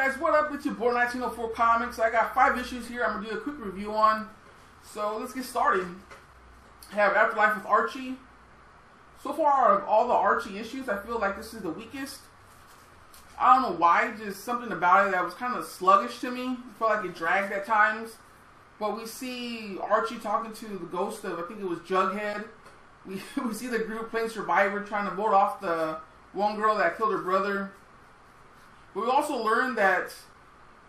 Guys, what up? It's your boy 1904 Comics. I got 5 issues here I'm going to do a quick review on. So let's get started. I have Afterlife with Archie. So far, out of all the Archie issues, I feel like this is the weakest. I don't know why, just something about it that was kind of sluggish to me. I felt like it dragged at times. But we see Archie talking to the ghost of, I think it was Jughead. We see the group playing Survivor, trying to vote off the one girl that killed her brother. We also learned that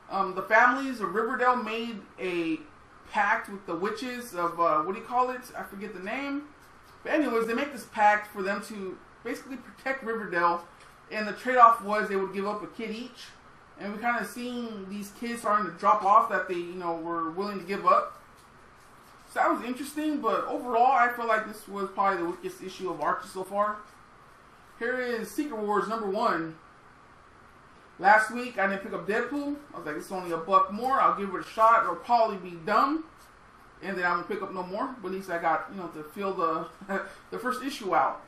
the families of Riverdale made a pact with the witches of, what do you call it? I forget the name. But anyways, they make this pact for them to basically protect Riverdale. And the trade-off was they would give up a kid each. And we kind of seeing these kids starting to drop off that they, were willing to give up. So that was interesting, but overall, I feel like this was probably the weakest issue of Archie so far. Here is Secret Wars #1. Last week, I didn't pick up Deadpool. I was like, it's only $1 more. I'll give it a shot. It'll probably be dumb. And then I'm going to pick up no more. But at least I got, to feel the the first issue out.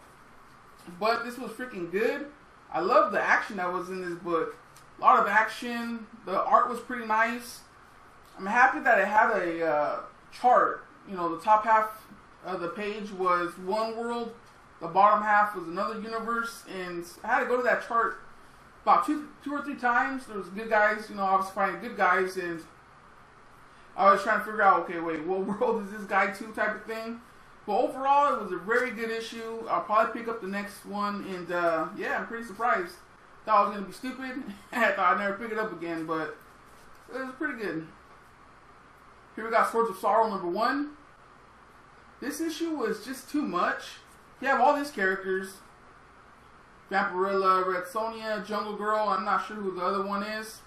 But this was freaking good. I love the action that was in this book. A lot of action. The art was pretty nice. I'm happy that it had a chart. The top half of the page was one world. The bottom half was another universe. And I had to go to that chart about two or three times. There was good guys, I was finding good guys, and I was trying to figure out, okay, wait, what world is this guy to, type of thing. But overall, it was a very good issue. I'll probably pick up the next one, and yeah, I'm pretty surprised. Thought I was going to be stupid. I thought I'd never pick it up again, but it was pretty good. Here we got Swords of Sorrow #1. This issue was just too much. You have all these characters. Vampirilla, Red Sonja, Jungle Girl, I'm not sure who the other one is.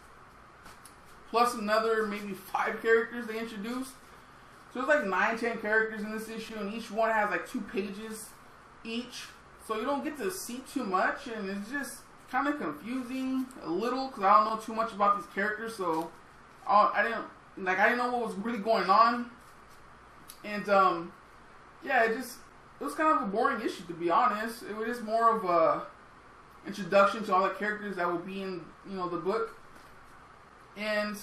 Plus another maybe 5 characters they introduced. So there's like 9-10 characters in this issue, and each one has like 2 pages each. So you don't get to see too much, and it's just kind of confusing a little because I don't know too much about these characters. So I didn't know what was really going on. And yeah, it was kind of a boring issue, to be honest. It was just more of a introduction to all the characters that will be in the book. And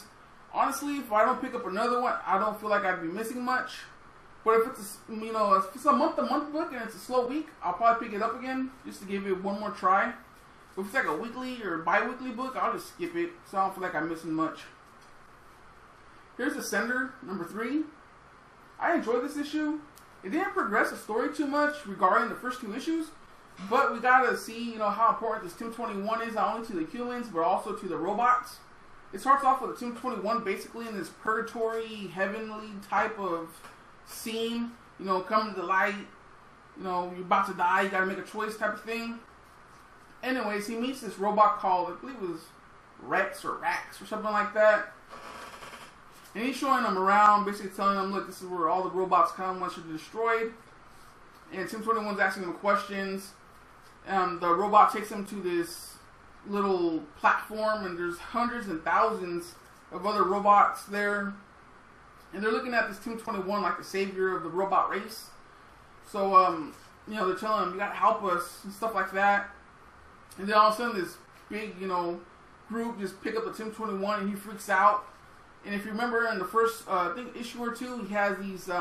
honestly, if I don't pick up another one, I don't feel like I'd be missing much. But if it's if it's a month-to-month book and it's a slow week, I'll probably pick it up again just to give it one more try. But if it's like a weekly or bi-weekly book, I'll just skip it, so I don't feel like I'm missing much. Here's Ascender #3. I enjoyed this issue. It didn't progress the story too much regarding the first 2 issues. But we gotta see, how important this Team 21 is, not only to the humans, but also to the robots. It starts off with a Team 21 basically in this purgatory, heavenly type of scene. Coming to the light. You're about to die, you gotta make a choice type of thing. Anyways, he meets this robot called, I believe it was Rex or something like that. And he's showing them around, basically telling them, look, this is where all the robots come once you're destroyed. And Team 21's asking them questions. The robot takes them to this little platform, and there's hundreds and thousands of other robots there. And they're looking at this Team 21 like the savior of the robot race. So, they're telling him, you gotta help us, and stuff like that. And then all of a sudden, this big, group just pick up the Team 21, and he freaks out. And if you remember in the first, I think, issue or 2, he has these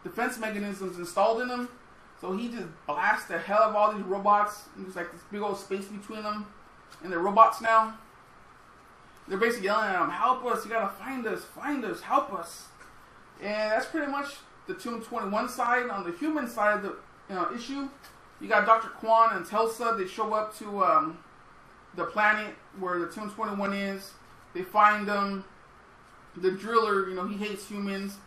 defense mechanisms installed in him. So he just blasts the hell out of all these robots. And there's like this big old space between them. And they're robots now. They're basically yelling at him, help us, you gotta find us, help us. And that's pretty much the Team 21 side. On the human side of the issue, you got Dr. Kwan and Telsa. They show up to the planet where the Team 21 is. They find them. The driller, he hates humans.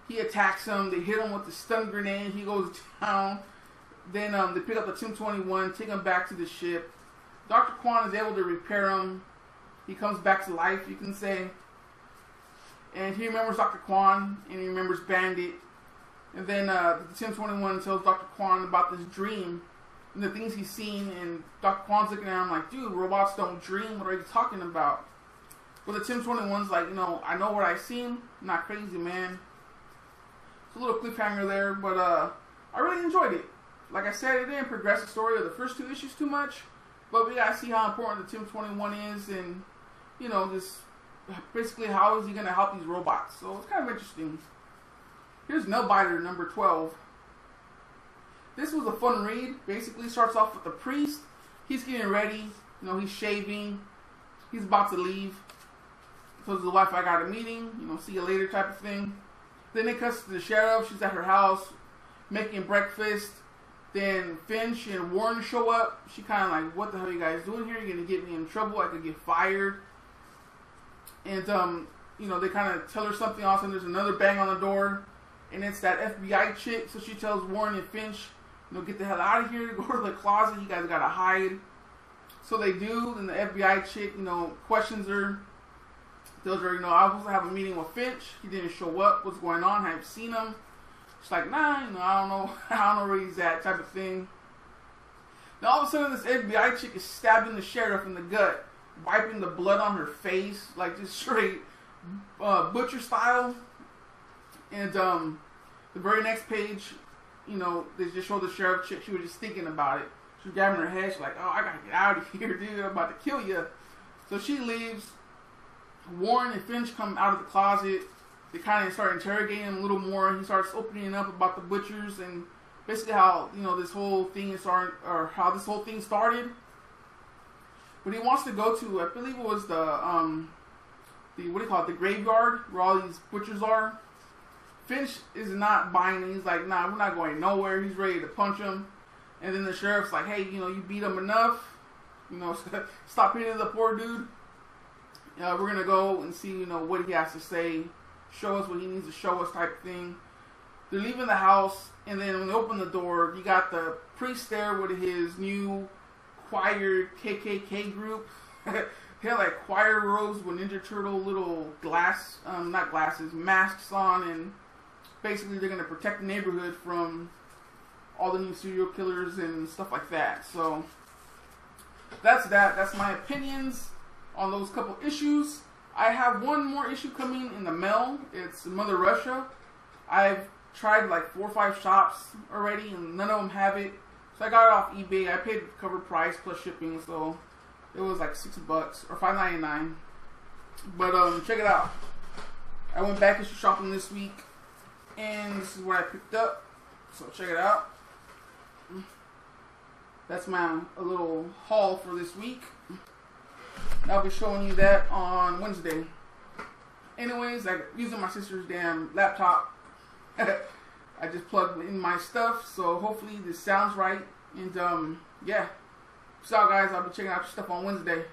He attacks him. They hit him with the stun grenade. He goes down. Then they pick up the Team 21, take him back to the ship. Dr. Kwan is able to repair him. He comes back to life, you can say. And he remembers Dr. Kwan, and he remembers Bandit. And then the Team 21 tells Dr. Kwan about this dream and the things he's seen. And Dr. Kwan's looking at him like, dude, robots don't dream. What are you talking about? But the Team 21's like, I know what I've seen. I'm not crazy, man. It's a little cliffhanger there, but I really enjoyed it. Like I said, it didn't progress the story of the first 2 issues too much, but we gotta see how important the Team 21 is, and you know, just basically how is he going to help these robots. So it's kind of interesting. Here's Nailbiter number 12. This was a fun read. Basically starts off with the priest. He's getting ready. You know, he's shaving. He's about to leave. Tells his wife, I got a meeting. You know, see you later type of thing. Then it cuts to the sheriff. She's at her house making breakfast. Then Finch and Warren show up. She kind of like, what the hell are you guys doing here? You're going to get me in trouble. I could get fired. And, you know, they kind of tell her something. All of a sudden, there's another bang on the door. And it's that FBI chick. So she tells Warren and Finch, you know, get the hell out of here. Go to the closet. You guys got to hide. So they do. Then the FBI chick, you know, questions her. Tells her, you know, I was supposed to have a meeting with Finch. He didn't show up. What's going on? Have you seen him? She's like, nah, you know, I don't know. I don't know where he's at, type of thing. Now all of a sudden, this FBI chick is stabbing the sheriff in the gut, wiping the blood on her face, like just straight butcher style. And the very next page, you know, they just show the sheriff chick. She was just thinking about it. She was grabbing her head. She's like, oh, I gotta get out of here, dude. I'm about to kill you. So she leaves. Warren and Finch come out of the closet. They kind of start interrogating him a little more. He starts opening up about the butchers and basically how, you know, this whole thing is started, or how this whole thing started. But he wants to go to, I believe it was the what do you call it, the graveyard where all these butchers are. Finch is not buying it. He's like, nah, we're not going nowhere. He's ready to punch him. And then the sheriff's like, hey, you know, you beat him enough. You know, stop hitting the poor dude. We're going to go and see, you know, what he has to say. Show us what he needs to show us type thing. They're leaving the house. And then when they open the door, you got the priest there with his new choir KKK group. He had like choir robes with Ninja Turtle little not glasses, masks on. And basically they're going to protect the neighborhood from all the new serial killers and stuff like that. So that's that. That's my opinions on those couple issues. I have one more issue coming in the mail. It's Mother Russia. I've tried like 4 or 5 shops already and none of them have it. So I got it off eBay. I paid cover price plus shipping, so it was like $6 or $5.99. But check it out. I went back issue shopping this week and this is what I picked up. So check it out. That's a little haul for this week. I'll be showing you that on Wednesday. Anyways, I'm using my sister's damn laptop. I just plugged in my stuff, so hopefully this sounds right. And yeah. Peace out, guys. I'll be checking out your stuff on Wednesday.